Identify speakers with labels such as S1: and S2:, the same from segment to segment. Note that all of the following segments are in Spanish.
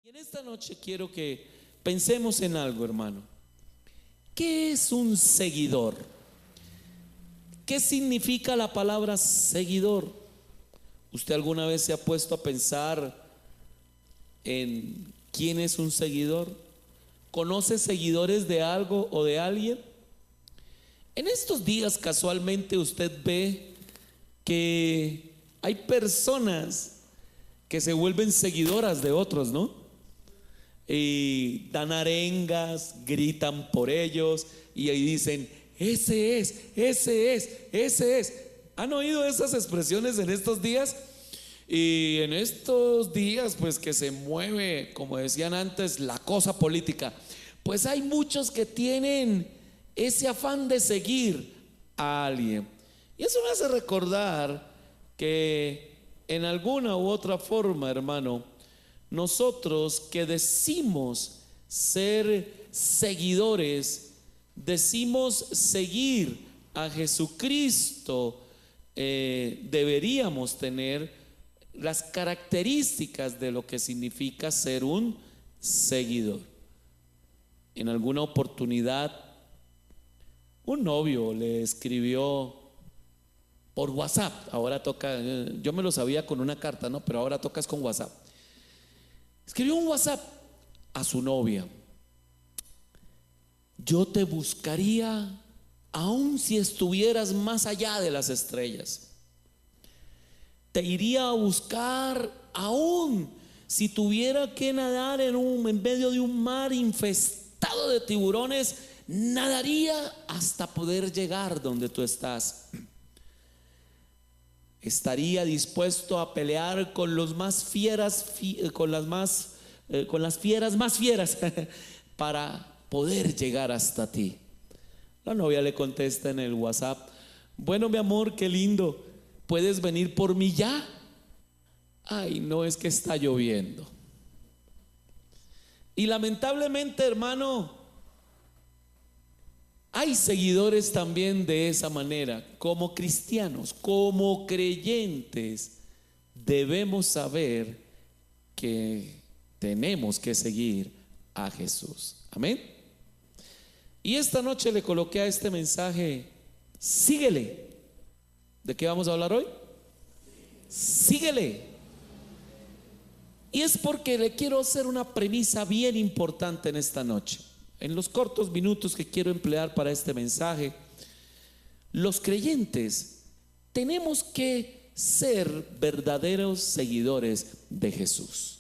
S1: Y en esta noche quiero que pensemos en algo, hermano. ¿Qué es un seguidor? ¿Qué significa la palabra seguidor? ¿Usted alguna vez se ha puesto a pensar en quién es un seguidor? ¿Conoce seguidores de algo o de alguien? En estos días casualmente usted ve que hay personas que se vuelven seguidoras de otros, ¿no? Y dan arengas, gritan por ellos y ahí dicen: ese es, ese es, ese es. ¿Han oído esas expresiones en estos días? Y en estos días pues que se mueve, como decían antes, la cosa política, pues hay muchos que tienen ese afán de seguir a alguien. Y eso me hace recordar que en alguna u otra forma, hermano, nosotros que decimos ser seguidores, decimos seguir a Jesucristo, deberíamos tener las características de lo que significa ser un seguidor. En alguna oportunidad, un novio le escribió por WhatsApp. Ahora toca, yo me lo sabía con una carta, ¿no? Pero ahora tocas con WhatsApp. Escribió un WhatsApp a su novia: yo te buscaría aun si estuvieras más allá de las estrellas. Te iría a buscar aun si tuviera que nadar en medio de un mar infestado de tiburones. Nadaría hasta poder llegar donde tú estás. Estaría dispuesto a pelear con los más fieras, con las fieras más fieras para poder llegar hasta ti. La novia le contesta en el WhatsApp: bueno, mi amor, qué lindo, ¿puedes venir por mí ya? Ay, no, es que está lloviendo. Y lamentablemente, hermano, hay seguidores también de esa manera. Como cristianos, como creyentes, debemos saber que tenemos que seguir a Jesús. Amén. Y esta noche le coloqué a este mensaje: síguele. ¿De qué vamos a hablar hoy? Síguele. Y es porque le quiero hacer una premisa bien importante en esta noche. En los cortos minutos que quiero emplear para este mensaje, los creyentes tenemos que ser verdaderos seguidores de Jesús.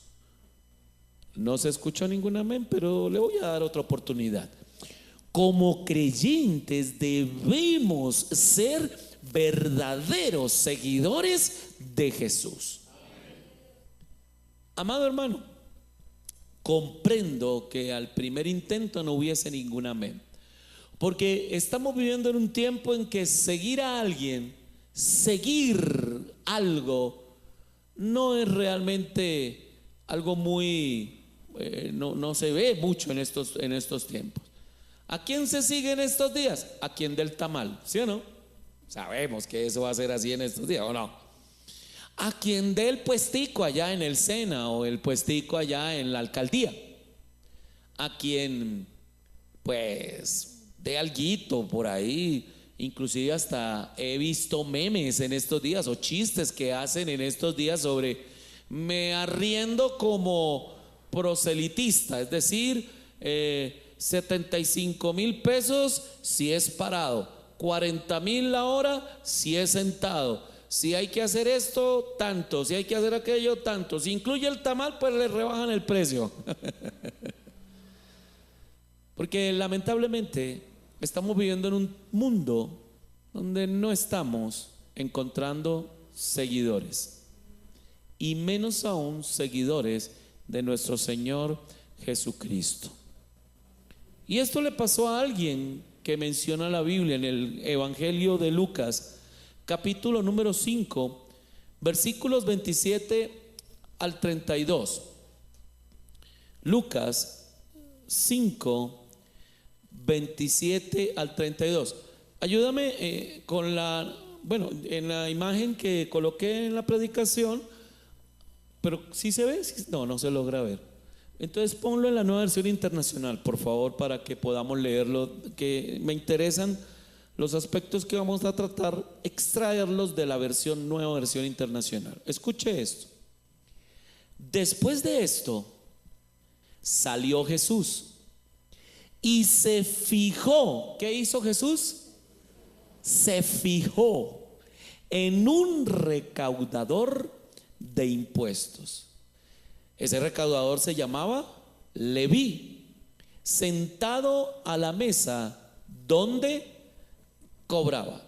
S1: No se escuchó ningún amén, pero le voy a dar otra oportunidad. Como creyentes debemos ser verdaderos seguidores de Jesús. Amado hermano, comprendo que al primer intento no hubiese ningún amén, porque estamos viviendo en un tiempo en que seguir a alguien, seguir algo, no es realmente algo muy, no se ve mucho en estos tiempos. ¿A quién se sigue en estos días? ¿A quién del tamal? ¿Sí o no? Sabemos que eso va a ser así en estos días, ¿o no? ¿A quien dé el puestico allá en el SENA o el puestico allá en la alcaldía? A quien pues dé alguito por ahí. Inclusive hasta he visto memes en estos días o chistes que hacen en estos días sobre: me arriendo como proselitista, es decir, 75,000 pesos si es parado, 40,000 la hora si es sentado. Si hay que hacer esto, tanto. Si hay que hacer aquello, tanto. Si incluye el tamal, pues le rebajan el precio. Porque lamentablemente estamos viviendo en un mundo donde no estamos encontrando seguidores, y menos aún seguidores de nuestro Señor Jesucristo. Y esto le pasó a alguien que menciona la Biblia en el Evangelio de Lucas, capítulo número 5, versículos 27 al 32. Lucas 5, 27 al 32. Ayúdame con en la imagen que coloqué en la predicación, pero ¿sí se ve? No se logra ver. Entonces ponlo en la Nueva Versión Internacional, por favor, para que podamos leerlo, que me interesan los aspectos que vamos a tratar, extraerlos de la Nueva Versión Internacional. Escuche esto. Después de esto, salió Jesús y se fijó. ¿Qué hizo Jesús? Se fijó en un recaudador de impuestos. Ese recaudador se llamaba Leví, sentado a la mesa donde cobraba.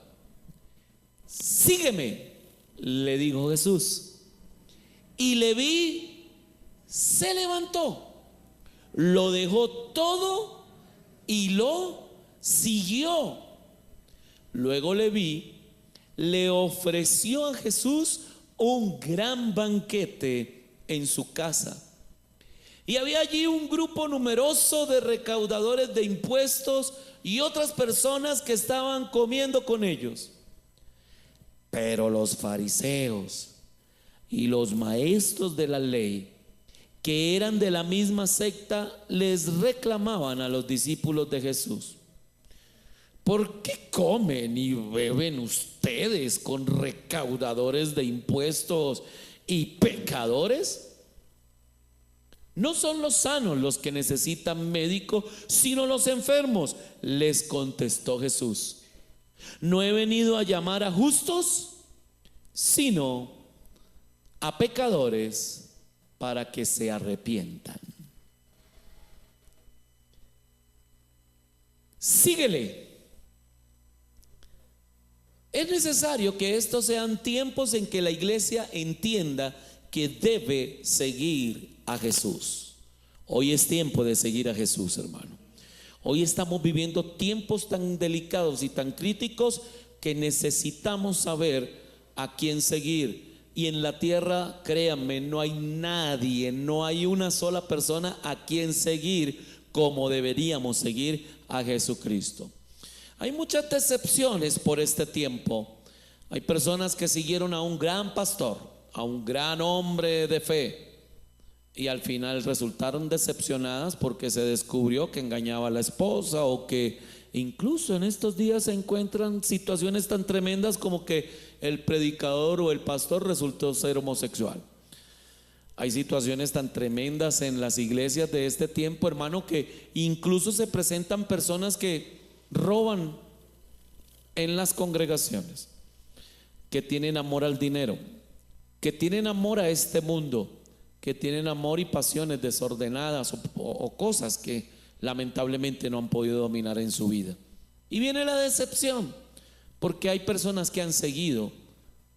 S1: Sígueme, le dijo Jesús. Y Leví se levantó, lo dejó todo y lo siguió. Luego Leví le ofreció a Jesús un gran banquete en su casa. Y había allí un grupo numeroso de recaudadores de impuestos y otras personas que estaban comiendo con ellos. Pero los fariseos y los maestros de la ley, que eran de la misma secta, les reclamaban a los discípulos de Jesús: ¿por qué comen y beben ustedes con recaudadores de impuestos y pecadores? No son los sanos los que necesitan médico, sino los enfermos, les contestó Jesús. No he venido a llamar a justos, sino a pecadores para que se arrepientan. Síguele. Es necesario que estos sean tiempos en que la iglesia entienda que debe seguir a Jesús. Hoy es tiempo de seguir a Jesús, hermano. Hoy estamos viviendo tiempos tan delicados y tan críticos que necesitamos saber a quién seguir. Y en la tierra, créanme, no hay nadie, no hay una sola persona a quien seguir como deberíamos seguir a Jesucristo. Hay muchas decepciones por este tiempo. Hay personas que siguieron a un gran pastor, a un gran hombre de fe, y al final resultaron decepcionadas porque se descubrió que engañaba a la esposa, o que incluso en estos días se encuentran situaciones tan tremendas como que el predicador o el pastor resultó ser homosexual. Hay situaciones tan tremendas en las iglesias de este tiempo, hermano, que incluso se presentan personas que roban en las congregaciones, que tienen amor al dinero, que tienen amor a este mundo, que tienen amor y pasiones desordenadas o cosas que lamentablemente no han podido dominar en su vida. Y viene la decepción, porque hay personas que han seguido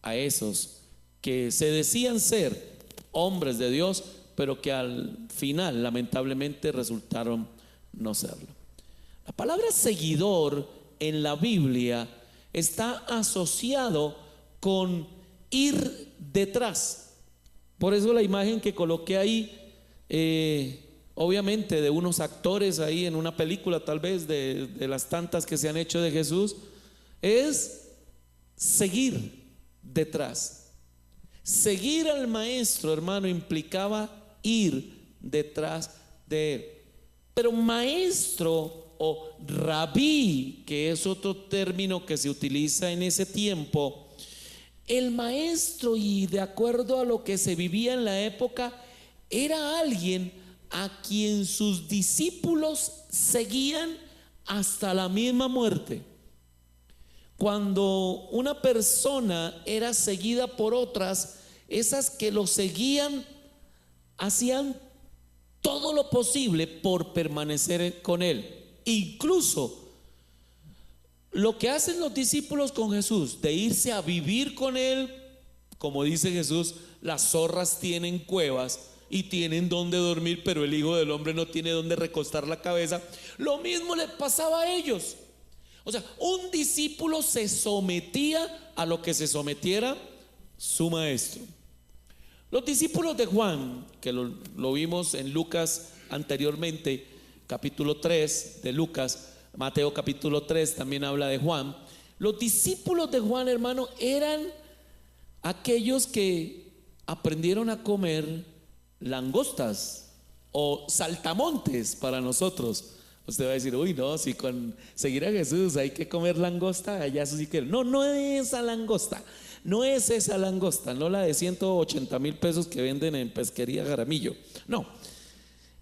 S1: a esos que se decían ser hombres de Dios, pero que al final lamentablemente resultaron no serlo. La palabra seguidor en la Biblia está asociado con ir detrás. Por eso la imagen que coloqué ahí, obviamente de unos actores ahí en una película, tal vez de las tantas que se han hecho de Jesús, es seguir detrás. Seguir al maestro, hermano, implicaba ir detrás de él. Pero maestro o rabí, que es otro término que se utiliza en ese tiempo, el maestro, y de acuerdo a lo que se vivía en la época, era alguien a quien sus discípulos seguían hasta la misma muerte. Cuando una persona era seguida por otras, esas que lo seguían hacían todo lo posible por permanecer con él. Incluso lo que hacen los discípulos con Jesús, de irse a vivir con él, como dice Jesús, las zorras tienen cuevas y tienen donde dormir, pero el Hijo del Hombre no tiene donde recostar la cabeza. Lo mismo le pasaba a ellos. O sea, un discípulo se sometía a lo que se sometiera su maestro. Los discípulos de Juan, que lo vimos en Lucas anteriormente, capítulo 3 de Lucas, Mateo capítulo 3 también habla de Juan. Los discípulos de Juan, hermano, eran aquellos que aprendieron a comer langostas o saltamontes para nosotros. Usted va a decir, uy, no, si con seguir a Jesús hay que comer langosta, allá eso sí que. No, no es esa langosta, no es esa langosta, no la de 180,000 pesos que venden en Pesquería Jaramillo. No,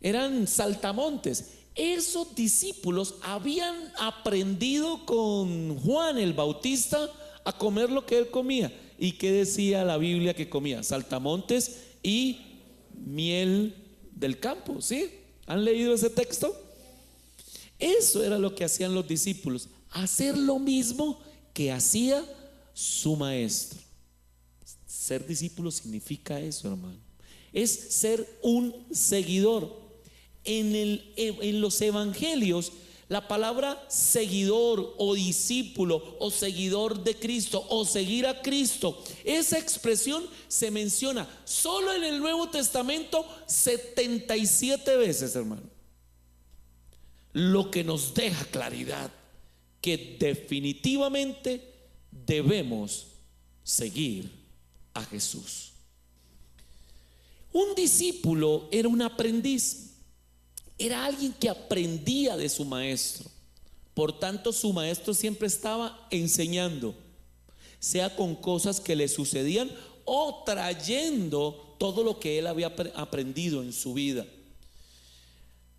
S1: eran saltamontes. Esos discípulos habían aprendido con Juan el Bautista a comer lo que él comía. ¿Y qué decía la Biblia que comía? Saltamontes y miel del campo, ¿sí? ¿Han leído ese texto? Eso era lo que hacían los discípulos, hacer lo mismo que hacía su maestro. Ser discípulo significa eso, hermano. Es ser un seguidor. En los evangelios, la palabra seguidor o discípulo o seguidor de Cristo o seguir a Cristo, esa expresión se menciona solo en el Nuevo Testamento 77 veces, hermano. Lo que nos deja claridad que definitivamente debemos seguir a Jesús. Un discípulo era un aprendiz. Era alguien que aprendía de su maestro. Por tanto, su maestro siempre estaba enseñando, sea con cosas que le sucedían o trayendo todo lo que él había aprendido en su vida.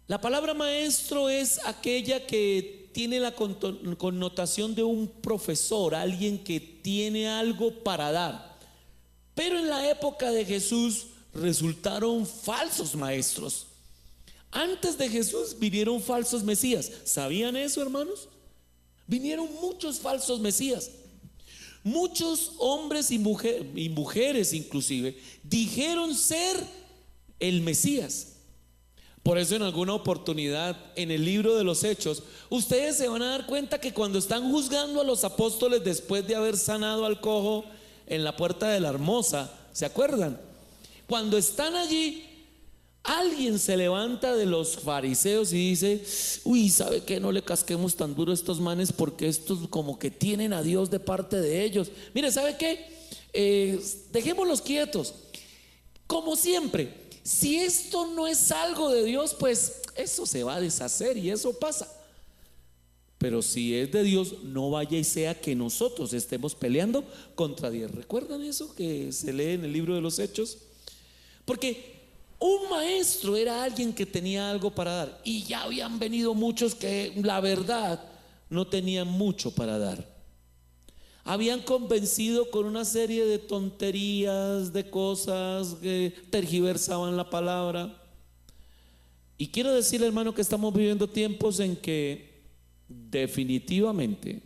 S1: La palabra maestro es aquella que tiene la connotación de un profesor, alguien que tiene algo para dar. Pero en la época de Jesús resultaron falsos maestros. Antes de Jesús vinieron falsos mesías. ¿Sabían eso, hermanos? Vinieron muchos falsos mesías. Muchos hombres y mujeres inclusive dijeron ser el Mesías. Por eso en alguna oportunidad en el libro de los Hechos, ustedes se van a dar cuenta que cuando están juzgando a los apóstoles después de haber sanado al cojo en la puerta de la Hermosa, ¿se acuerdan? Cuando están allí, alguien se levanta de los fariseos y dice: uy, ¿sabe qué? No le casquemos tan duro a estos manes, porque estos como que tienen a Dios de parte de ellos. Mire, ¿sabe qué? Dejémoslos quietos. Como siempre, si esto no es algo de Dios, pues eso se va a deshacer y eso pasa. Pero si es de Dios, no vaya y sea que nosotros estemos peleando contra Dios. ¿Recuerdan eso que se lee en el libro de los Hechos? Porque un maestro era alguien que tenía algo para dar, y ya habían venido muchos que la verdad no tenían mucho para dar. Habían convencido con una serie de tonterías, de cosas que tergiversaban la palabra. Y quiero decirle, hermano, que estamos viviendo tiempos en que definitivamente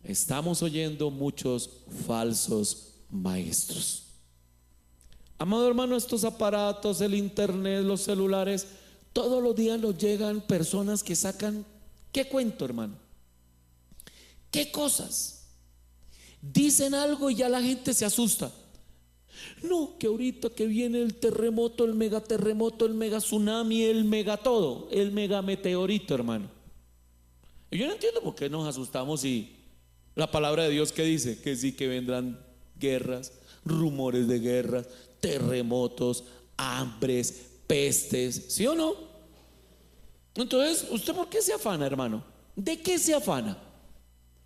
S1: estamos oyendo muchos falsos maestros. Amado hermano, estos aparatos, el internet, los celulares, todos los días nos llegan personas que sacan, ¿qué cuento, hermano? ¿Qué cosas? Dicen algo y ya la gente se asusta. No, que ahorita que viene el terremoto, el megaterremoto, el mega tsunami, el mega todo, el mega meteorito, hermano. Y yo no entiendo por qué nos asustamos, y la palabra de Dios que dice que sí, que vendrán guerras, rumores de guerras, terremotos, hambres, pestes, ¿sí o no? Entonces, ¿usted por qué se afana, hermano? ¿De qué se afana?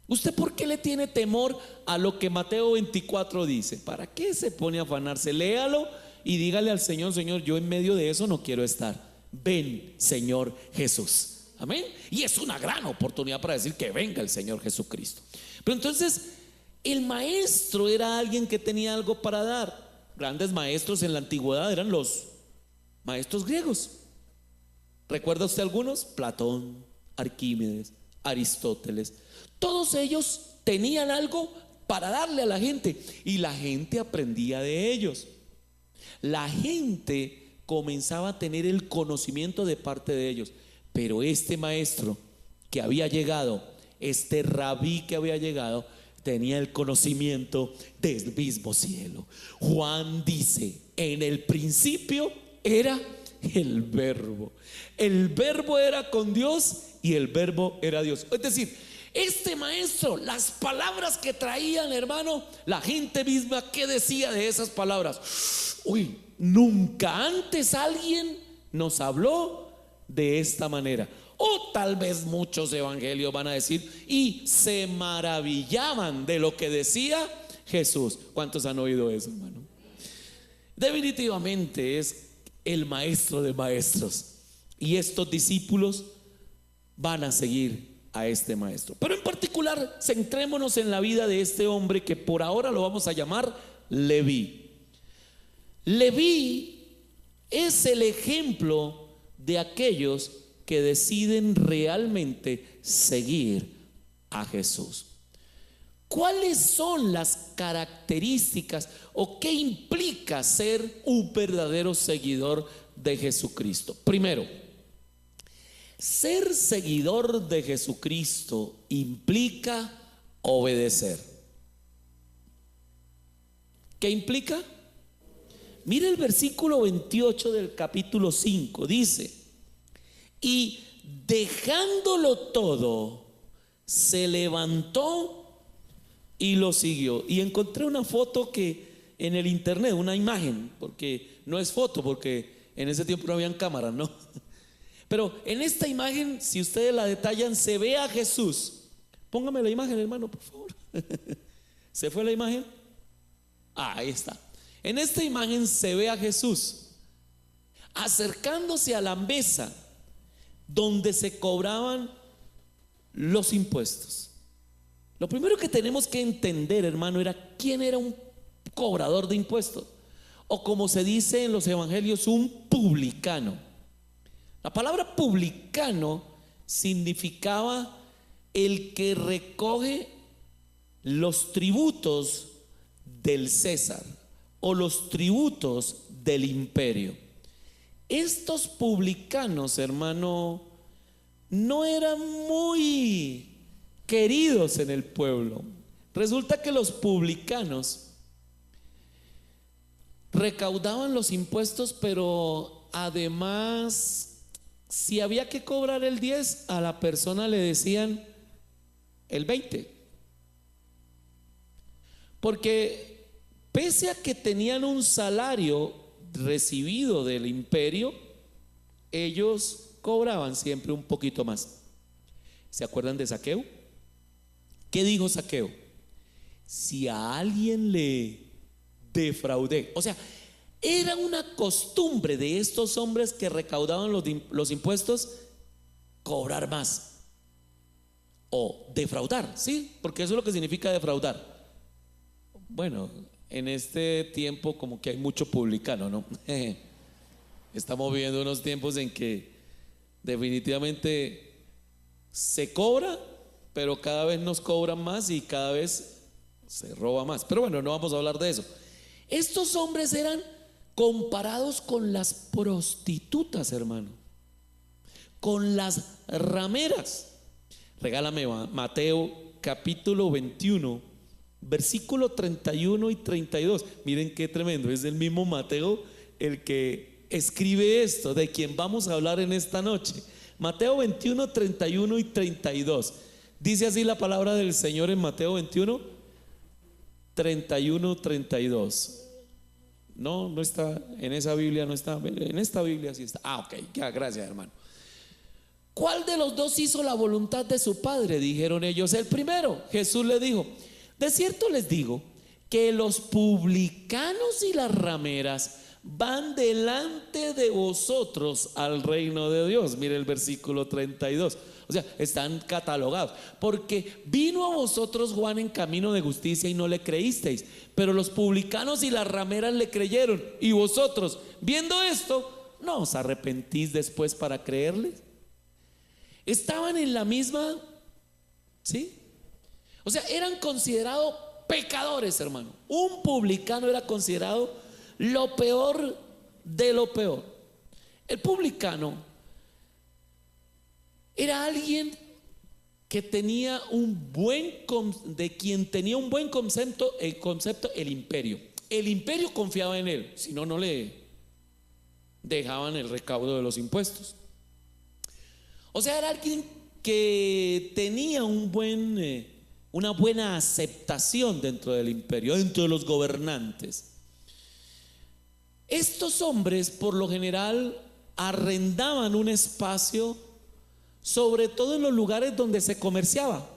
S1: ¿Usted por qué le tiene temor a lo que Mateo 24 dice? ¿Para qué se pone a afanarse? Léalo y dígale al Señor: Señor, yo en medio de eso no quiero estar. Ven, Señor Jesús. Amén. Y es una gran oportunidad para decir que venga el Señor Jesucristo. Pero entonces, el maestro era alguien que tenía algo para dar. Grandes maestros en la antigüedad eran los maestros griegos. ¿Recuerda usted algunos? Platón, Arquímedes, Aristóteles. Todos ellos tenían algo para darle a la gente, y la gente aprendía de ellos. La gente comenzaba a tener el conocimiento de parte de ellos. Pero este maestro que había llegado, este rabí que había llegado, tenía el conocimiento del mismo cielo. Juan dice: en el principio era el verbo. El verbo era con Dios y el verbo era Dios. Es decir, este maestro, las palabras que traían, hermano, la gente misma, ¿qué decía de esas palabras? Uy, nunca antes alguien nos habló de esta manera. O tal vez muchos evangelios van a decir, y se maravillaban de lo que decía Jesús. ¿Cuántos han oído eso, hermano? Definitivamente es el maestro de maestros, y estos discípulos van a seguir a este maestro. Pero en particular, centrémonos en la vida de este hombre que por ahora lo vamos a llamar Leví. Leví es el ejemplo de aquellos que deciden realmente seguir a Jesús. ¿Cuáles son las características o qué implica ser un verdadero seguidor de Jesucristo? Primero, ser seguidor de Jesucristo implica obedecer. ¿Qué implica? Mire el versículo 28 del capítulo 5, dice: y dejándolo todo, se levantó y lo siguió. Y encontré una foto que en el internet, una imagen, porque no es foto, porque en ese tiempo no habían cámaras, ¿no? Pero en esta imagen, si ustedes la detallan, se ve a Jesús. Póngame la imagen, hermano, por favor. ¿Se fue la imagen? Ahí está. En esta imagen se ve a Jesús acercándose a la mesa donde se cobraban los impuestos. Lo primero que tenemos que entender, hermano, era quién era un cobrador de impuestos, o como se dice en los evangelios, un publicano. La palabra publicano significaba el que recoge los tributos del César o los tributos del imperio. Estos publicanos, hermano, no eran muy queridos en el pueblo. Resulta que los publicanos recaudaban los impuestos, pero además, si había que cobrar el 10, a la persona le decían el 20. Porque pese a que tenían un salario recibido del imperio, ellos cobraban siempre un poquito más. ¿Se acuerdan de Zaqueo? ¿Qué dijo Zaqueo? Si a alguien le defraudé, o sea, era una costumbre de estos hombres que recaudaban los impuestos cobrar más o defraudar, ¿sí? Porque eso es lo que significa defraudar. Bueno, en este tiempo como que hay mucho publicano, ¿no? Estamos viviendo unos tiempos en que definitivamente se cobra, pero cada vez nos cobran más y cada vez se roba más. Pero bueno, no vamos a hablar de eso. Estos hombres eran comparados con las prostitutas, hermano, con las rameras. Regálame Mateo capítulo 21, versículo 31 y 32. Miren qué tremendo, es el mismo Mateo el que escribe esto, de quien vamos a hablar en esta noche. Mateo 21, 31 y 32. Dice así la palabra del Señor en Mateo 21, 31, 32. No, no está en esa Biblia, no está. En esta Biblia sí está. Ah, ok, ya, gracias, hermano. ¿Cuál de los dos hizo la voluntad de su padre? Dijeron ellos, el primero. Jesús le dijo, de cierto les digo que los publicanos y las rameras van delante de vosotros al reino de Dios. Mire el versículo 32. O sea, están catalogados. Porque vino a vosotros Juan en camino de justicia y no le creísteis, pero los publicanos y las rameras le creyeron. Y vosotros, viendo esto, ¿no os arrepentís después para creerle? Estaban en la misma, ¿sí? O sea, eran considerados pecadores, hermano. Un publicano era considerado lo peor de lo peor. El publicano era alguien que tenía de quien tenía un buen concepto, el imperio. El imperio confiaba en él, si no, no le dejaban el recaudo de los impuestos. O sea, era alguien que tenía una buena aceptación dentro del imperio, dentro de los gobernantes. Estos hombres por lo general arrendaban un espacio, sobre todo en los lugares donde se comerciaba,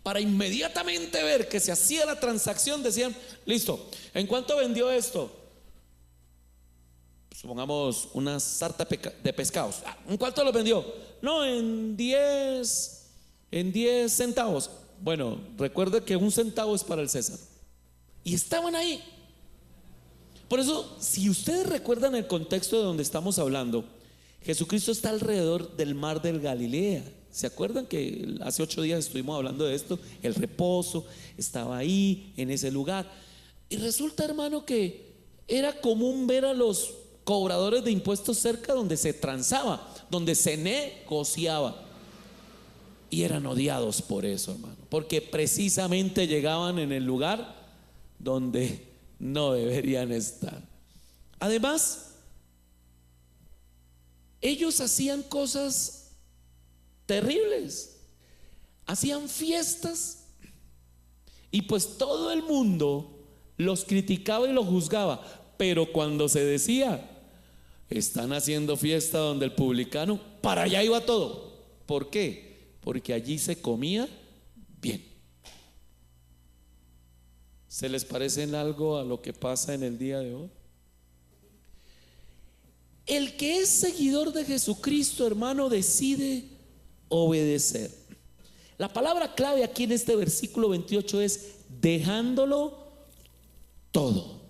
S1: para inmediatamente ver que se hacía la transacción. Decían: listo, ¿en cuánto vendió esto? Supongamos una sarta de pescados. ¿En cuánto lo vendió? No, en 10 centavos. Bueno, recuerde que un centavo es para el César. Y estaban ahí. Por eso, si ustedes recuerdan el contexto de donde estamos hablando, Jesucristo está alrededor del mar del Galilea. ¿Se acuerdan que hace 8 días estuvimos hablando de esto? El reposo estaba ahí, en ese lugar. Y resulta, hermano, que era común ver a los cobradores de impuestos cerca donde se transaba, donde se negociaba. Y eran odiados por eso, hermano, porque precisamente llegaban en el lugar donde no deberían estar. Además, ellos hacían cosas terribles, hacían fiestas, y pues todo el mundo los criticaba y los juzgaba. Pero cuando se decía: están haciendo fiesta donde el publicano, para allá iba todo. ¿Por qué? Porque allí se comía bien. ¿Se les parece en algo a lo que pasa en el día de hoy? El que es seguidor de Jesucristo, hermano, decide obedecer. La palabra clave aquí en este versículo 28 es dejándolo todo.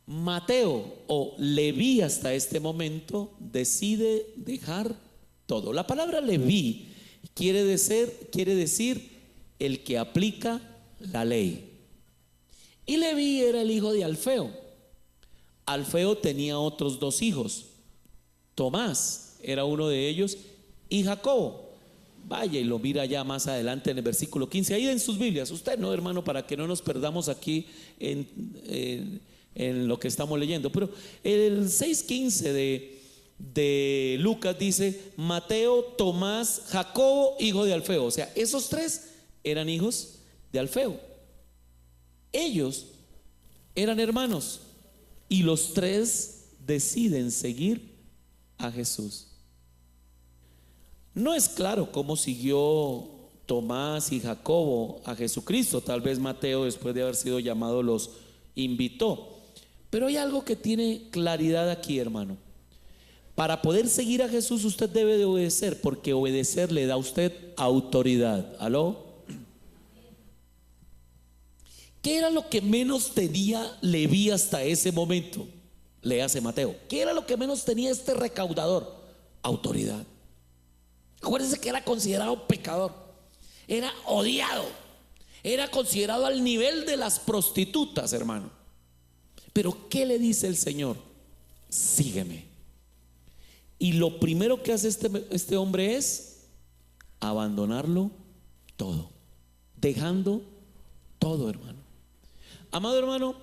S1: Mateo, o Leví hasta este momento, decide dejar todo. La palabra Leví quiere decir el que aplica la ley. Y Leví era el hijo de Alfeo. Alfeo tenía otros 2 hijos. Tomás era uno de ellos, y Jacobo. Vaya y lo mira ya más adelante en el versículo 15. Ahí en sus Biblias, usted no, hermano, para que no nos perdamos aquí en lo que estamos leyendo. Pero el 6:15 de Lucas dice: Mateo, Tomás, Jacobo, hijo de Alfeo. O sea, esos 3 eran hijos de Alfeo. Ellos eran hermanos, y los 3 deciden seguir a Jesús. No es claro cómo siguió Tomás y Jacobo a Jesucristo. Tal vez Mateo, después de haber sido llamado, los invitó. Pero hay algo que tiene claridad aquí, hermano. Para poder seguir a Jesús, usted debe de obedecer, porque obedecer le da a usted autoridad. ¿Aló? ¿Qué era lo que menos tenía Leví hasta ese momento? Léase Mateo. ¿Qué era lo que menos tenía este recaudador? Autoridad. Acuérdense que era considerado pecador, era odiado, era considerado al nivel de las prostitutas, hermano. Pero ¿qué le dice el Señor? Sígueme. Y lo primero que hace este hombre es abandonarlo todo, dejando todo, hermano. Amado hermano,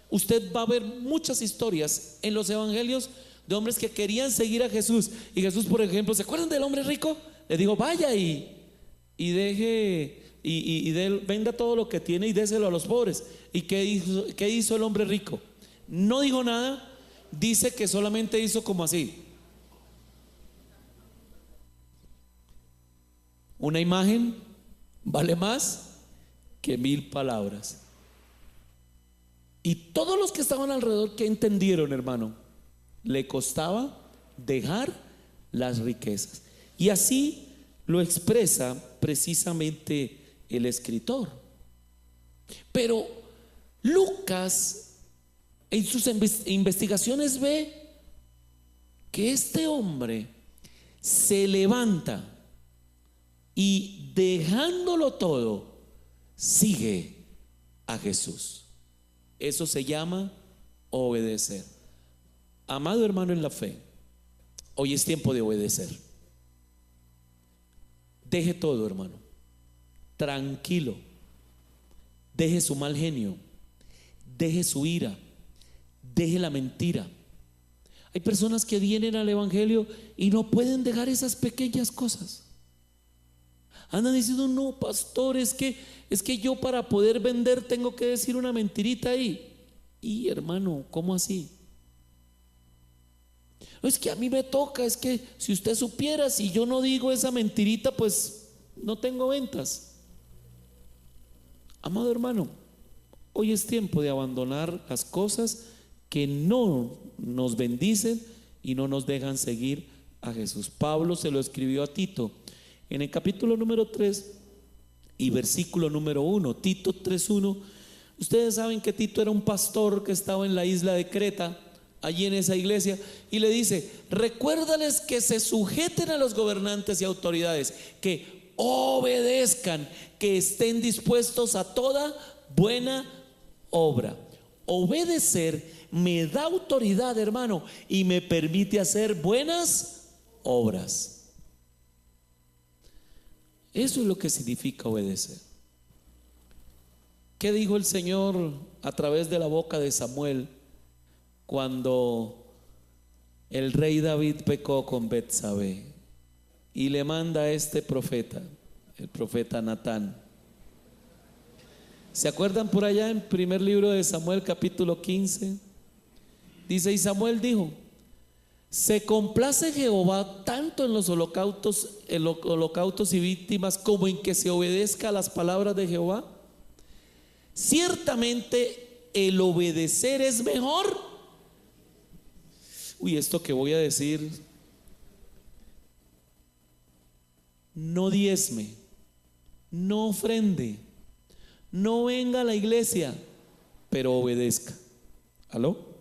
S1: usted va a ver muchas historias en los evangelios de hombres que querían seguir a Jesús. Y Jesús, por ejemplo, ¿se acuerdan del hombre rico? Le dijo: vaya y deje venda todo lo que tiene y déselo a los pobres. ¿Y qué hizo el hombre rico? No dijo nada. Dice que solamente hizo como así. Una imagen vale más que 1000 palabras. Y todos los que estaban alrededor, ¿qué entendieron, hermano? Le costaba dejar las riquezas. Y así lo expresa precisamente el escritor. Pero Lucas en sus investigaciones ve que este hombre se levanta y, dejándolo todo, sigue a Jesús. Eso se llama obedecer. Amado hermano en la fe, hoy es tiempo de obedecer. Deje todo, hermano, tranquilo. Deje su mal genio, deje su ira, deje la mentira. Hay personas que vienen al evangelio y no pueden dejar esas pequeñas cosas. Andan diciendo: no, pastor, es que yo para poder vender tengo que decir una mentirita ahí. Y hermano, ¿cómo así? Es que a mí me toca, es que si usted supiera, si yo no digo esa mentirita, pues no tengo ventas. Amado hermano, hoy es tiempo de abandonar las cosas que no nos bendicen y no nos dejan seguir a Jesús. Pablo se lo escribió a Tito en el capítulo número 3 y versículo número 1, Tito 3:1. Ustedes saben que Tito era un pastor que estaba en la isla de Creta, allí en esa iglesia, y le dice: recuérdales que se sujeten a los gobernantes y autoridades, que obedezcan, que estén dispuestos a toda buena obra. Obedecer me da autoridad, hermano, y me permite hacer buenas obras. Eso es lo que significa obedecer. ¿Qué dijo el Señor a través de la boca de Samuel cuando el rey David pecó con Betsabé y le manda a este profeta, el profeta Natán? ¿Se acuerdan por allá en primer libro de Samuel, capítulo 15? Dice: y Samuel dijo: ¿se complace Jehová tanto en los holocaustos y víctimas como en que se obedezca a las palabras de Jehová? Ciertamente el obedecer es mejor. Esto que voy a decir: no diezme, no ofrende, no venga a la iglesia, pero obedezca. ¿Aló?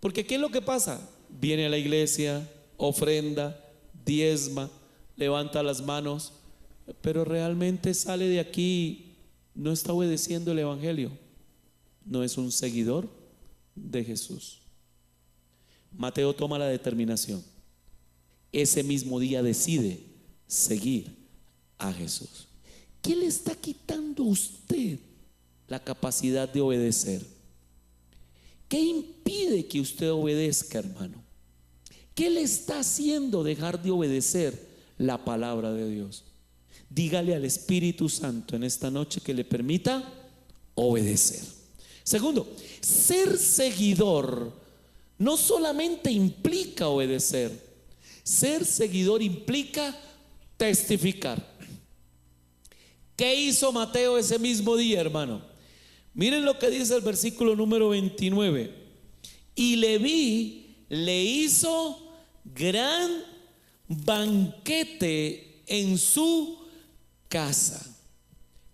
S1: Porque ¿qué es lo que pasa? Viene a la iglesia, ofrenda, diezma, levanta las manos, pero realmente sale de aquí, no está obedeciendo el evangelio, no es un seguidor de Jesús. Mateo toma la determinación, ese mismo día decide seguir a Jesús. ¿Qué le está quitando a usted la capacidad de obedecer? ¿Qué impide que usted obedezca, hermano? ¿Qué le está haciendo dejar de obedecer la palabra de Dios? Dígale al Espíritu Santo en esta noche que le permita obedecer. Segundo, ser seguidor no solamente implica obedecer, ser seguidor implica testificar. ¿Qué hizo Mateo ese mismo día, hermano? Miren lo que dice el versículo número 29. Y Leví le hizo gran banquete en su casa.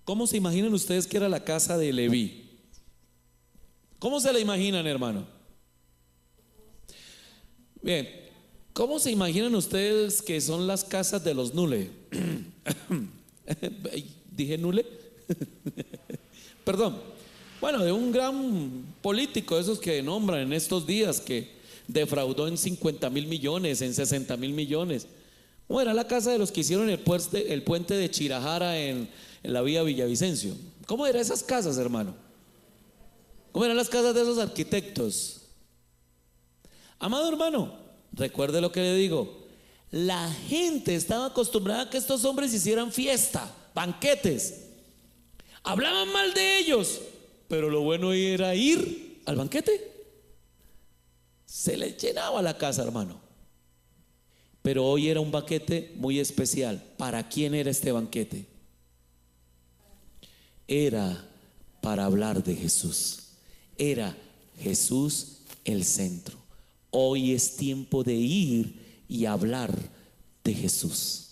S1: ¿Cómo se imaginan ustedes que era la casa de Leví? ¿Cómo se la imaginan, hermano? Bien, ¿cómo se imaginan ustedes que son las casas de los Nule? ¿Dije Nule? Perdón. Bueno, de un gran político, esos que nombran en estos días, que defraudó en 50,000 millones, en 60,000 millones. ¿Cómo era la casa de los que hicieron el puente de Chirajara en la vía Villavicencio? ¿Cómo eran esas casas, hermano? ¿Cómo eran las casas de esos arquitectos? Amado hermano, recuerde lo que le digo. La gente estaba acostumbrada a que estos hombres hicieran fiesta, banquetes. Hablaban mal de ellos, pero lo bueno era ir al banquete. Se les llenaba la casa, hermano. Pero hoy era un banquete muy especial. ¿Para quién era este banquete? Era para hablar de Jesús. Era Jesús el centro. Hoy es tiempo de ir y hablar de Jesús.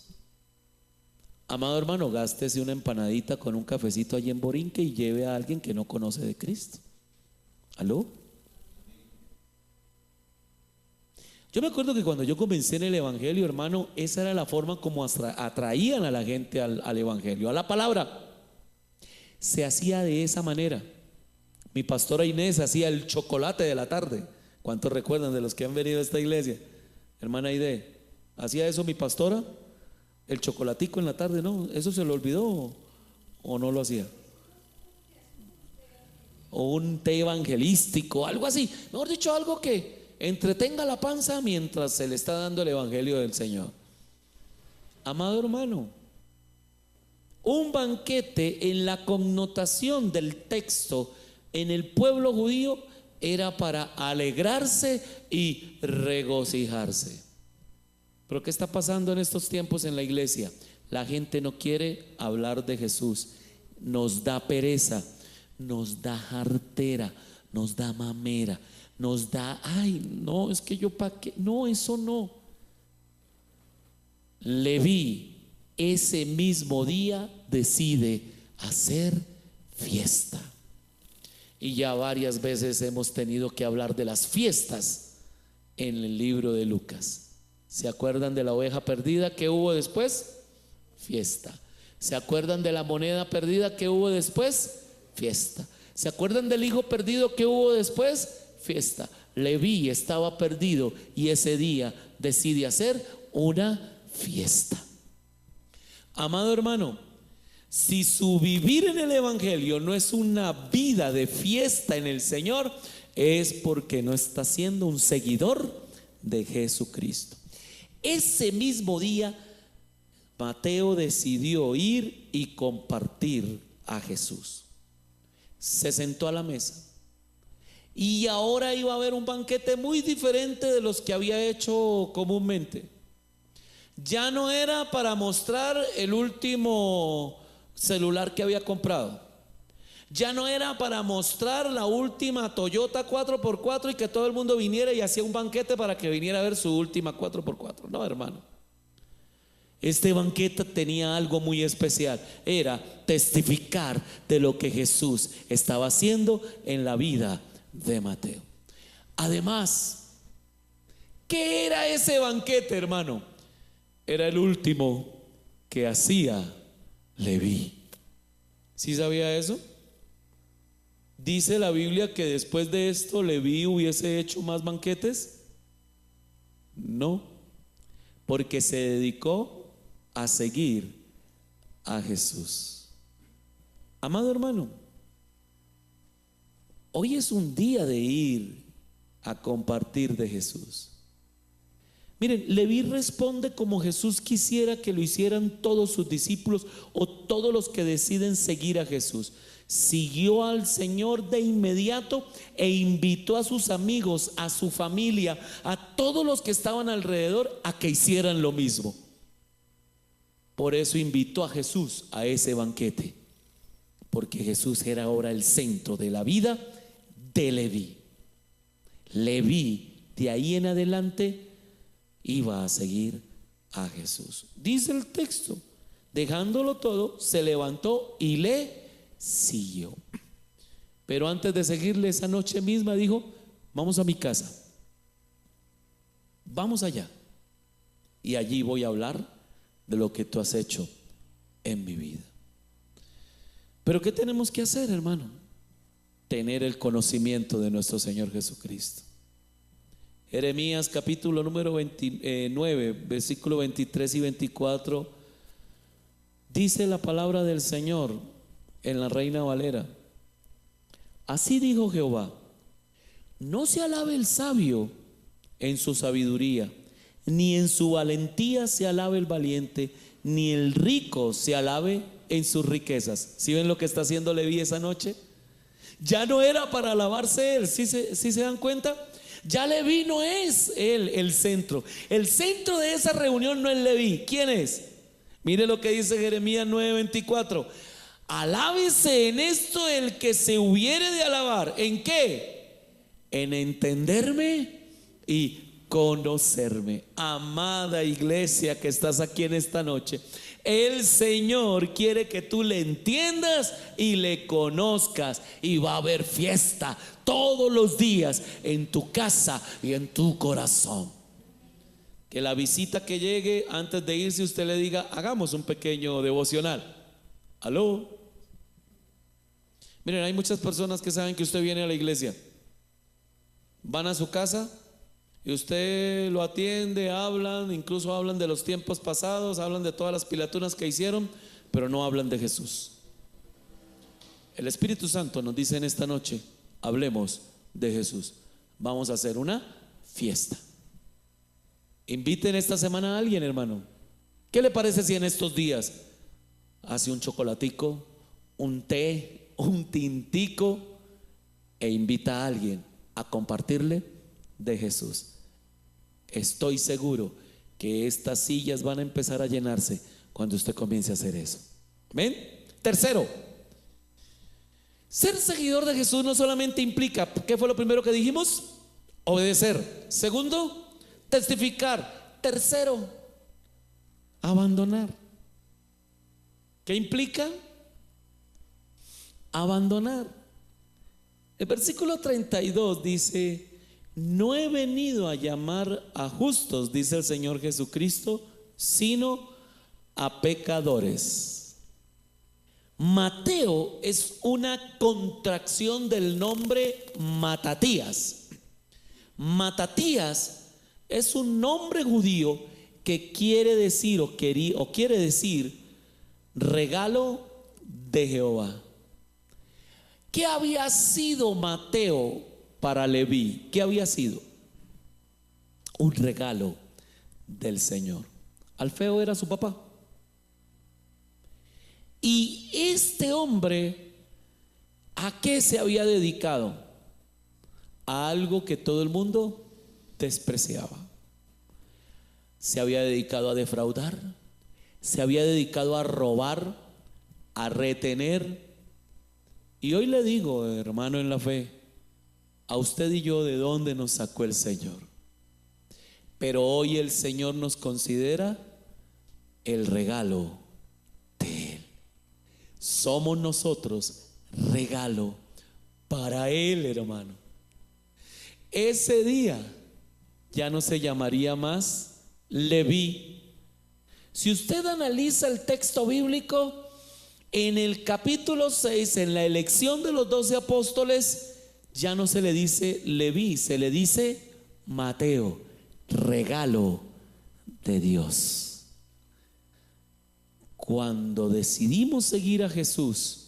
S1: Amado hermano, gástese una empanadita con un cafecito allí en Borinque y lleve a alguien que no conoce de Cristo. ¿Aló? Yo me acuerdo que cuando yo comencé en el evangelio, hermano, esa era la forma como atraían a la gente al evangelio, a la palabra. Se hacía de esa manera. Mi pastora Inés hacía el chocolate de la tarde. ¿Cuántos recuerdan de los que han venido a esta iglesia? Hermana Aide, ¿hacía eso mi pastora? El chocolatico en la tarde, ¿no? ¿Eso se lo olvidó o no lo hacía? O un té evangelístico, algo así. Mejor dicho, algo que entretenga la panza mientras se le está dando el evangelio del Señor. Amado hermano, Un banquete, en la connotación del texto en el pueblo judío, era para alegrarse y regocijarse. Pero ¿qué está pasando en estos tiempos en la iglesia? La gente no quiere hablar de Jesús. Nos da pereza, nos da jartera, nos da mamera, nos da, ay, no, es que yo para qué, no, eso no. Leví ese mismo día decide hacer fiesta. Y ya varias veces hemos tenido que hablar de las fiestas en el libro de Lucas. ¿Se acuerdan de la oveja perdida que hubo después? Fiesta. ¿Se acuerdan de la moneda perdida que hubo después? Fiesta. ¿Se acuerdan del hijo perdido que hubo después? Fiesta. Leví estaba perdido y ese día decide hacer una fiesta. Amado hermano, si su vivir en el evangelio no es una vida de fiesta en el Señor, es porque no está siendo un seguidor de Jesucristo. Ese mismo día Mateo decidió ir y compartir a Jesús. Se sentó a la mesa y ahora iba a haber un banquete muy diferente de los que había hecho comúnmente. Ya no era para mostrar el último celular que había comprado. Ya no era para mostrar la última Toyota 4x4 y que todo el mundo viniera y hacía un banquete para que viniera a ver su última 4x4. No, hermano. Este banquete tenía algo muy especial. Era testificar de lo que Jesús estaba haciendo en la vida de Mateo. Además, ¿qué era ese banquete, hermano? Era el último que hacía Leví. ¿Sí sabía eso? ¿Dice la Biblia que después de esto Leví hubiese hecho más banquetes? No, porque se dedicó a seguir a Jesús. Amado hermano, hoy es un día de ir a compartir de Jesús. Miren, Leví responde como Jesús quisiera que lo hicieran todos sus discípulos o todos los que deciden seguir a Jesús. Siguió al Señor de inmediato e invitó a sus amigos, a su familia, a todos los que estaban alrededor a que hicieran lo mismo. Por eso invitó a Jesús a ese banquete, porque Jesús era ahora el centro de la vida de Leví. Leví, de ahí en adelante, iba a seguir a Jesús. Dice el texto, dejándolo todo, se levantó y le siguió. Pero antes de seguirle esa noche misma dijo: vamos a mi casa, vamos allá, y allí voy a hablar de lo que tú has hecho en mi vida. Pero ¿qué tenemos que hacer, hermano? Tener el conocimiento de nuestro Señor Jesucristo. Jeremías capítulo número 29, versículo 23 y 24, dice la palabra del Señor en la Reina Valera: así dijo Jehová, no se alabe el sabio en su sabiduría, ni en su valentía se alabe el valiente, ni el rico se alabe en sus riquezas. ¿Sí ven lo que está haciendo Leví esa noche? Ya no era para alabarse él. ¿Sí se dan cuenta? Ya Leví no es él el centro. El centro de esa reunión no es Leví. ¿Quién es? Mire lo que dice Jeremías 9:24. Alábese en esto el que se hubiere de alabar. ¿En qué? En entenderme y conocerme. Amada iglesia que estás aquí en esta noche, el Señor quiere que tú le entiendas y le conozcas, y va a haber fiesta todos los días en tu casa y en tu corazón. Que la visita que llegue, antes de irse, usted le diga: hagamos un pequeño devocional. ¿Aló? Miren, hay muchas personas que saben que usted viene a la iglesia, van a su casa y usted lo atiende, hablan, incluso hablan de los tiempos pasados, hablan de todas las pilaturas que hicieron, pero no hablan de Jesús. El Espíritu Santo nos dice en esta noche: hablemos de Jesús. Vamos a hacer una fiesta. Inviten esta semana a alguien, hermano. ¿Qué le parece si en estos días hace un chocolatico, un té, un tintico e invita a alguien a compartirle de Jesús. Estoy seguro que estas sillas van a empezar a llenarse cuando usted comience a hacer eso. ¿Ven? Tercero, ser seguidor de Jesús no solamente implica, ¿qué fue lo primero que dijimos? Obedecer. Segundo, testificar. Tercero, abandonar. ¿Qué implica? Abandonar. El versículo 32 dice: no he venido a llamar a justos, dice el Señor Jesucristo, sino a pecadores. Mateo es una contracción del nombre Matatías. Matatías es un nombre judío que quiere decir o quiere decir regalo de Jehová. ¿Qué había sido Mateo para Leví? ¿Qué había sido? Un regalo del Señor. Alfeo era su papá. Y este hombre, ¿a qué se había dedicado? A algo que todo el mundo despreciaba. Se había dedicado a defraudar, se había dedicado a robar, a retener. Y hoy le digo, hermano en la fe, a usted y yo, ¿de dónde nos sacó el Señor? Pero hoy el Señor nos considera el regalo de Él. Somos nosotros regalo para Él, hermano. Ese día ya no se llamaría más Leví. Si usted analiza el texto bíblico, en el capítulo 6, en la elección de los 12 apóstoles, ya no se le dice Leví, se le dice Mateo, regalo de Dios. Cuando decidimos seguir a Jesús,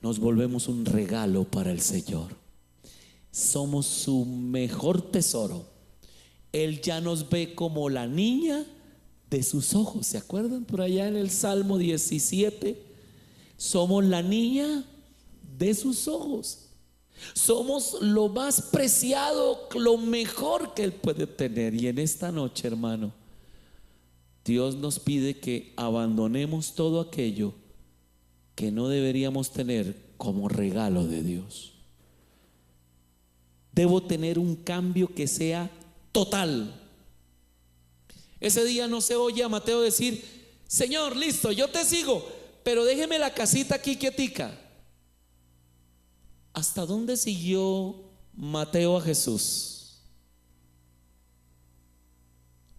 S1: nos volvemos un regalo para el Señor. Somos su mejor tesoro. Él ya nos ve como la niña de sus ojos. ¿Se acuerdan por allá en el Salmo 17? Somos la niña de sus ojos. Somos lo más preciado, lo mejor que Él puede tener. Y en esta noche, hermano, Dios nos pide que abandonemos todo aquello que no deberíamos tener como regalo de Dios. Debo tener un cambio que sea total. Ese día no se oye a Mateo decir: Señor, listo, yo te sigo, pero déjeme la casita aquí quietica. ¿Hasta dónde siguió Mateo a Jesús?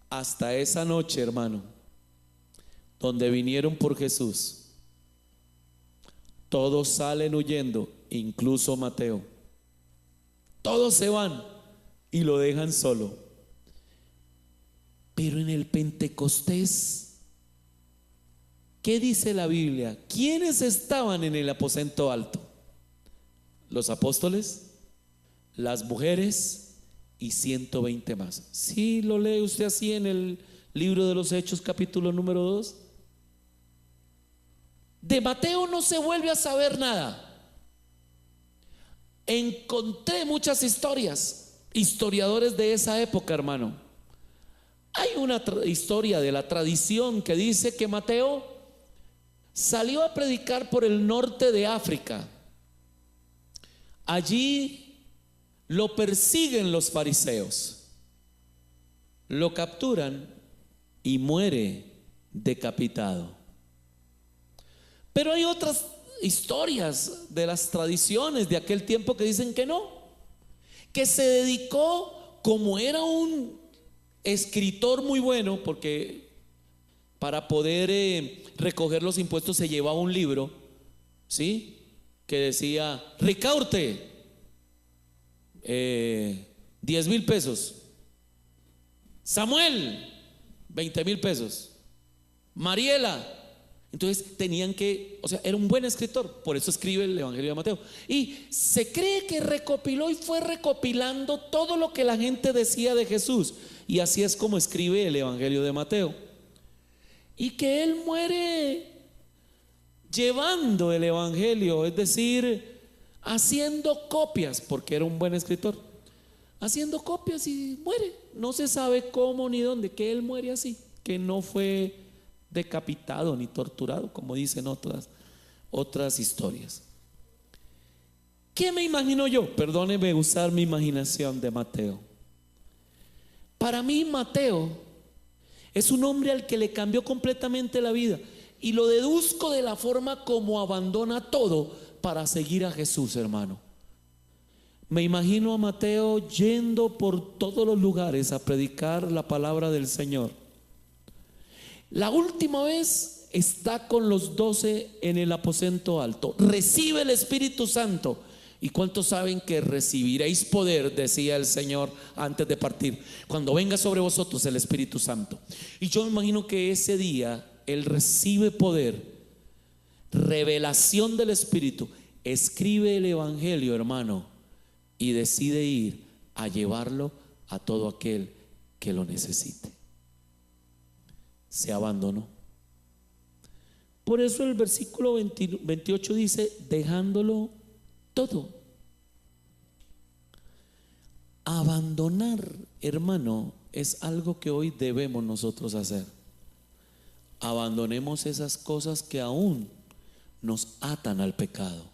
S1: Hasta esa noche, hermano, donde vinieron por Jesús. Todos salen huyendo, incluso Mateo. Todos se van y lo dejan solo. Pero en el Pentecostés, ¿qué dice la Biblia? ¿Quiénes estaban en el aposento alto? Los apóstoles, las mujeres y 120 más. ¿Sí lo lee usted así en el libro de los Hechos, capítulo número 2? De Mateo no se vuelve a saber nada. Encontré muchas historias, historiadores de esa época, hermano. Hay una historia de la tradición que dice que Mateo salió a predicar por el norte de África. Allí lo persiguen los fariseos, lo capturan y muere decapitado. Pero hay otras historias de las tradiciones de aquel tiempo que dicen que no, que se dedicó, como era un escritor muy bueno, porque para poder recoger los impuestos se llevaba un libro, ¿sí?, que decía: Ricaurte, 10,000 pesos. Samuel, 20,000 pesos. Mariela. Entonces tenían que, o sea, era un buen escritor, por eso escribe el Evangelio de Mateo. Y se cree que recopiló y fue recopilando todo lo que la gente decía de Jesús. Y así es como escribe el Evangelio de Mateo. Y que él muere llevando el evangelio, es decir, haciendo copias, porque era un buen escritor, haciendo copias y muere. No se sabe cómo ni dónde, que él muere así, que no fue decapitado ni torturado, como dicen otras historias. ¿Qué me imagino yo? Perdóneme usar mi imaginación de Mateo. Para mí Mateo es un hombre al que le cambió completamente la vida, y lo deduzco de la forma como abandona todo para seguir a Jesús, hermano. Me imagino a Mateo yendo por todos los lugares a predicar la palabra del Señor. La última vez está con los 12 en el aposento alto, recibe el Espíritu Santo. ¿Y cuántos saben que recibiréis poder? Decía el Señor antes de partir, cuando venga sobre vosotros el Espíritu Santo. Y yo me imagino que ese día él recibe poder, revelación del Espíritu, escribe el Evangelio, hermano, y decide ir a llevarlo a todo aquel que lo necesite. Se abandonó. Por eso el versículo 28 dice: dejándolo todo. Abandonar, hermano, es algo que hoy debemos nosotros hacer. Abandonemos esas cosas que aún nos atan al pecado,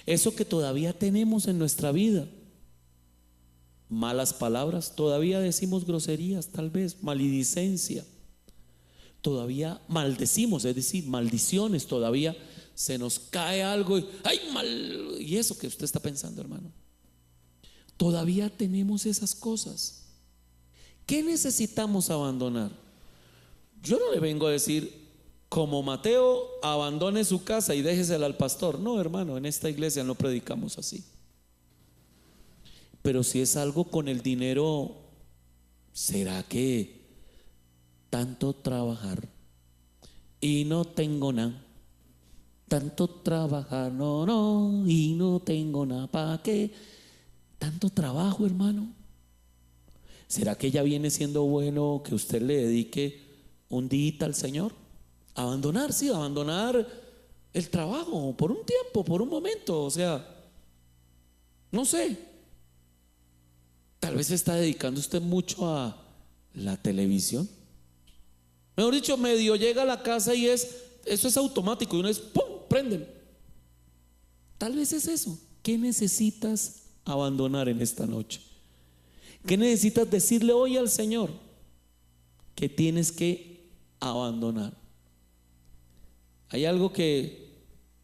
S1: eso que todavía tenemos en nuestra vida. Malas palabras, todavía decimos groserías, tal vez maledicencia, todavía maldecimos, es decir, maldiciones, todavía se nos cae algo y ¡ay, mal! Y eso que usted está pensando, hermano, todavía tenemos esas cosas. ¿Qué necesitamos abandonar? Yo no le vengo a decir, como Mateo, abandone su casa y déjesela al pastor. No, hermano, en esta iglesia no predicamos así. Pero si es algo con el dinero, ¿será que tanto trabajar y no tengo nada? Tanto trabajar, no, y no tengo nada. ¿Para qué? Tanto trabajo, hermano. ¿Será que ya viene siendo bueno que usted le dedique un día al Señor? Abandonar, sí, abandonar el trabajo por un tiempo, por un momento. O sea, no sé, tal vez se está dedicando usted mucho a la televisión. Mejor dicho, medio llega a la casa y eso es automático, y una vez ¡pum! Prenden. Tal vez es eso. ¿Qué necesitas abandonar en esta noche? ¿Qué necesitas decirle hoy al Señor que tienes que abandonar? Hay algo que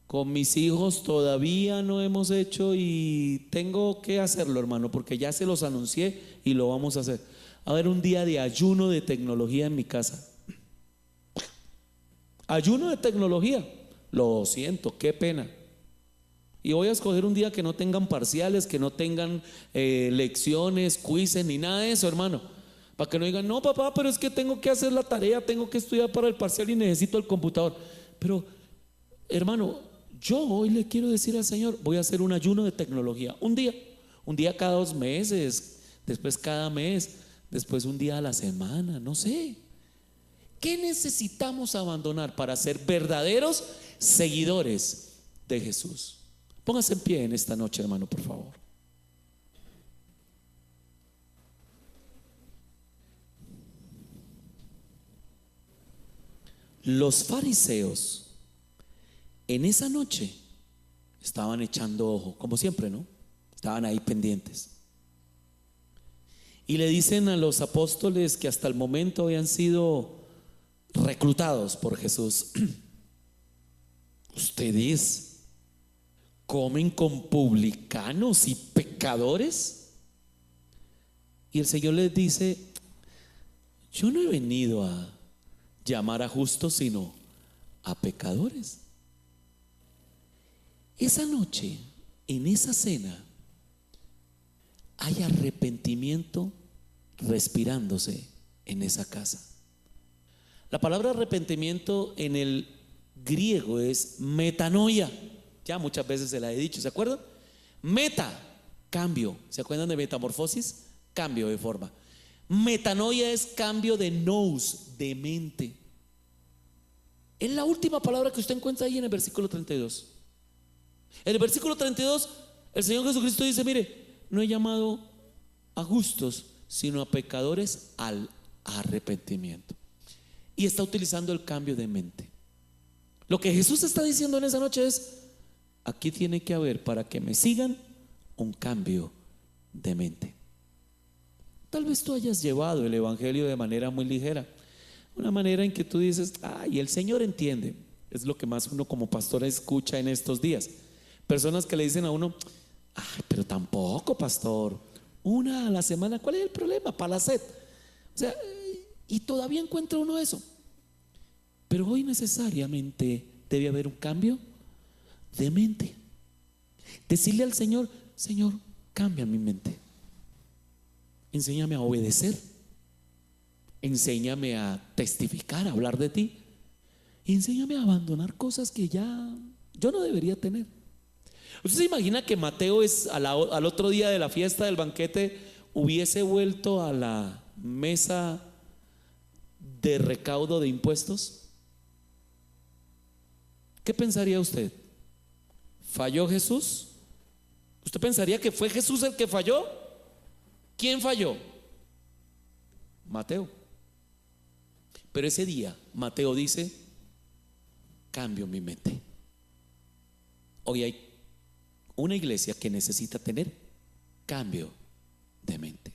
S1: con mis hijos todavía no hemos hecho y tengo que hacerlo, hermano, porque ya se los anuncié y lo vamos a hacer. A ver, un día de ayuno de tecnología en mi casa. Ayuno de tecnología. Lo siento, qué pena. Y voy a escoger un día que no tengan parciales, que no tengan lecciones, quizzes, ni nada de eso, hermano. Para que no digan, no, papá, pero es que tengo que hacer la tarea, tengo que estudiar para el parcial y necesito el computador. Pero, hermano, yo hoy le quiero decir al Señor, voy a hacer un ayuno de tecnología. Un día cada 2 meses, después cada mes, después un día a la semana, no sé. ¿Qué necesitamos abandonar para ser verdaderos seguidores de Jesús? Póngase en pie en esta noche, hermano, por favor. Los fariseos en esa noche estaban echando ojo, como siempre, ¿no? Estaban ahí pendientes. Y le dicen a los apóstoles que hasta el momento habían sido reclutados por Jesús: ustedes comen con publicanos y pecadores. Y el Señor les dice: yo no he venido a llamar a justos, sino a pecadores. Esa noche, en esa cena, hay arrepentimiento respirándose en esa casa. La palabra arrepentimiento en el griego es metanoia. Ya muchas veces se la he dicho, ¿se acuerdan? Meta, cambio. ¿Se acuerdan de metamorfosis? Cambio de forma. Metanoia es cambio de nous, de mente. Es la última palabra que usted encuentra ahí en el versículo 32. En el versículo 32, el Señor Jesucristo dice: mire, no he llamado a justos, sino a pecadores al arrepentimiento. Y está utilizando el cambio de mente. Lo que Jesús está diciendo en esa noche es: aquí tiene que haber, para que me sigan, un cambio de mente. Tal vez tú hayas llevado el evangelio de manera muy ligera, una manera en que tú dices: ay, el Señor entiende. Es lo que más uno como pastor escucha en estos días. Personas que le dicen a uno: ay, pero tampoco, pastor, una a la semana, ¿cuál es el problema? Para la sed. O sea, y todavía encuentra uno eso. Pero hoy necesariamente debe haber un cambio de mente. Decirle al Señor: Señor, cambia mi mente. Enséñame a obedecer. Enséñame a testificar, a hablar de ti. Y enséñame a abandonar cosas que ya yo no debería tener. ¿Usted se imagina que Mateo al otro día de la fiesta del banquete hubiese vuelto a la mesa de recaudo de impuestos? ¿Qué pensaría usted? ¿Falló Jesús? ¿Usted pensaría que fue Jesús el que falló? ¿Quién falló? Mateo. Pero ese día Mateo dice: cambio mi mente. Hoy hay una iglesia que necesita tener cambio de mente.